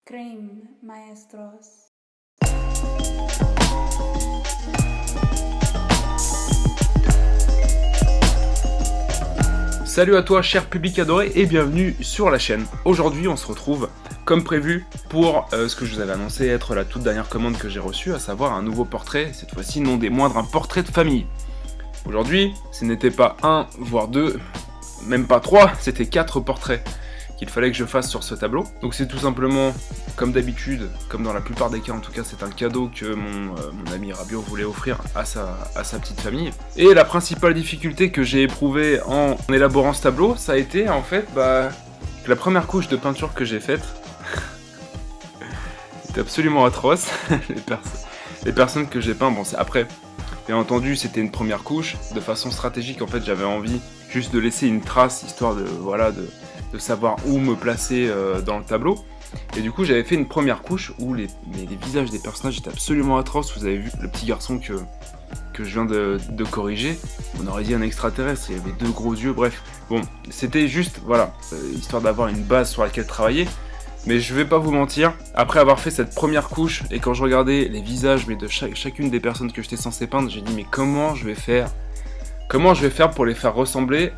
Cream, maestros. Salut à toi cher public adoré et bienvenue sur la chaîne. Aujourd'hui on se retrouve comme prévu pour ce que je vous avais annoncé être la toute dernière commande que j'ai reçue, à savoir un nouveau portrait, cette fois-ci non des moindres, un portrait de famille. Aujourd'hui ce n'était pas un, voire deux, même pas trois, c'était 4 portraits qu'il fallait que je fasse sur ce tableau. Donc c'est tout simplement, comme d'habitude, comme dans la plupart des cas en tout cas, c'est un cadeau que mon ami Rabio voulait offrir à sa petite famille. Et la principale difficulté que j'ai éprouvée en élaborant ce tableau, ça a été en fait que la première couche de peinture que j'ai faite était absolument atroce. les personnes que j'ai peint, bon c'est après, bien entendu c'était une première couche, de façon stratégique en fait j'avais envie juste de laisser une trace, histoire de savoir où me placer dans le tableau. Et du coup j'avais fait une première couche où les visages des personnages étaient absolument atroces. Vous avez vu le petit garçon que je viens de corriger, on aurait dit un extraterrestre, il avait 2 gros yeux, bref. Bon, c'était juste, voilà, histoire d'avoir une base sur laquelle travailler. Mais je vais pas vous mentir, après avoir fait cette première couche, et quand je regardais les visages de chacune des personnes que j'étais censé peindre, j'ai dit mais comment je vais faire pour les faire ressembler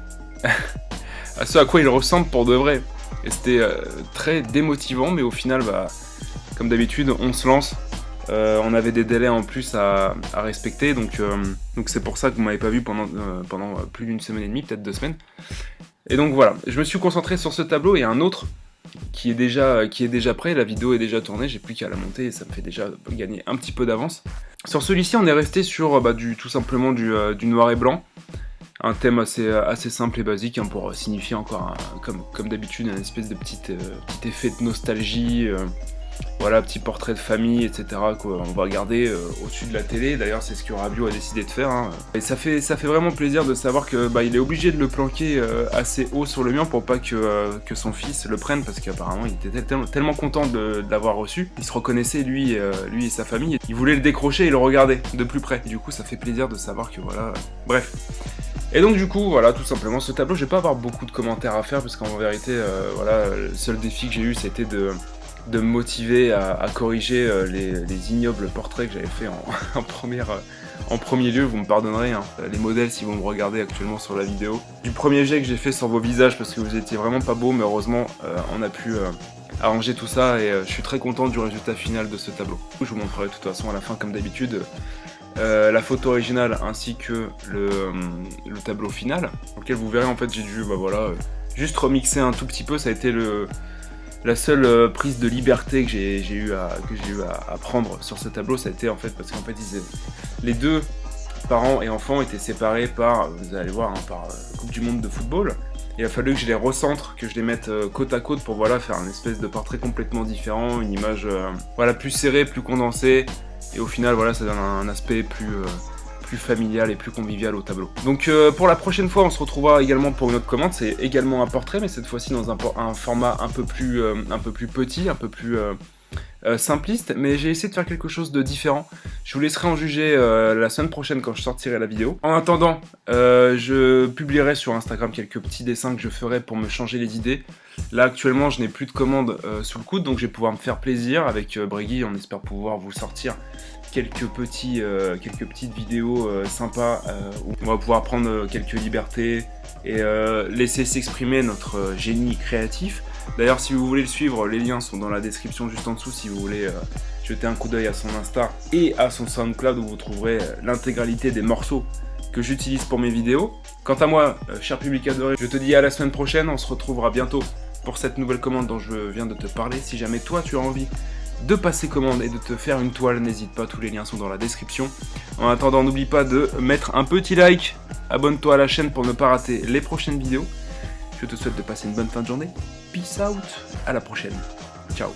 à ce à quoi ils ressemblent pour de vrai. Et c'était très démotivant, mais au final, comme d'habitude, on se lance. On avait des délais en plus à respecter, donc c'est pour ça que vous m'avez pas vu pendant plus d'une semaine et demie, peut-être 2 semaines. Et donc voilà, je me suis concentré sur ce tableau et un autre qui est déjà prêt, la vidéo est déjà tournée, j'ai plus qu'à la monter et ça me fait déjà gagner un petit peu d'avance. Sur celui-ci, on est resté sur tout simplement du noir et blanc. Un thème assez simple et basique pour signifier encore, comme d'habitude, une espèce de petit effet de nostalgie, voilà, petit portrait de famille, etc. qu'on va regarder au-dessus de la télé. D'ailleurs, c'est ce que Rabio a décidé de faire. Et ça fait vraiment plaisir de savoir que il est obligé de le planquer assez haut sur le mur pour pas que son fils le prenne, parce qu'apparemment il était tellement content de l'avoir reçu. Il se reconnaissait lui et sa famille. Il voulait le décrocher et le regarder de plus près. Et du coup, ça fait plaisir de savoir que voilà. Bref. Et donc du coup, voilà, tout simplement, ce tableau, je vais pas avoir beaucoup de commentaires à faire, parce qu'en vérité, voilà, le seul défi que j'ai eu, c'était de me motiver à corriger les ignobles portraits que j'avais fait en premier lieu. Vous me pardonnerez, hein, les modèles, si vous me regardez actuellement sur la vidéo. Du premier jet que j'ai fait sur vos visages, parce que vous étiez vraiment pas beaux, mais heureusement, on a pu arranger tout ça, et je suis très content du résultat final de ce tableau. Je vous montrerai de toute façon à la fin, comme d'habitude, la photo originale ainsi que le tableau final, dans lequel vous verrez en fait j'ai dû juste remixer un tout petit peu. Ça a été la seule prise de liberté que j'ai eu à prendre sur ce tableau. Ça a été en fait parce qu'en fait les deux parents et enfants étaient séparés par, vous allez voir, par Coupe du Monde de football. Il a fallu que je les recentre, que je les mette côte à côte pour faire une espèce de portrait complètement différent, une image plus serrée, plus condensée. Et au final, voilà, ça donne un aspect plus familial et plus convivial au tableau. Donc pour la prochaine fois, on se retrouvera également pour une autre commande. C'est également un portrait, mais cette fois-ci dans un format un peu plus petit, un peu plus simpliste. Mais j'ai essayé de faire quelque chose de différent. Je vous laisserai en juger la semaine prochaine quand je sortirai la vidéo. En attendant, je publierai sur Instagram quelques petits dessins que je ferai pour me changer les idées. Là actuellement je n'ai plus de commandes sous le coude, donc je vais pouvoir me faire plaisir avec Breggy. On espère pouvoir vous sortir quelques petites vidéos sympas où on va pouvoir prendre quelques libertés et laisser s'exprimer notre génie créatif. D'ailleurs, si vous voulez le suivre, les liens sont dans la description juste en dessous si vous voulez jeter un coup d'œil à son Insta et à son SoundCloud, où vous trouverez l'intégralité des morceaux que j'utilise pour mes vidéos. Quant à moi, cher public adoré, je te dis à la semaine prochaine. On se retrouvera bientôt pour cette nouvelle commande dont je viens de te parler. Si jamais toi tu as envie de passer commande et de te faire une toile, n'hésite pas, tous les liens sont dans la description. En attendant, n'oublie pas de mettre un petit like, abonne-toi à la chaîne pour ne pas rater les prochaines vidéos. Je te souhaite de passer une bonne fin de journée. Peace out, à la prochaine. Ciao.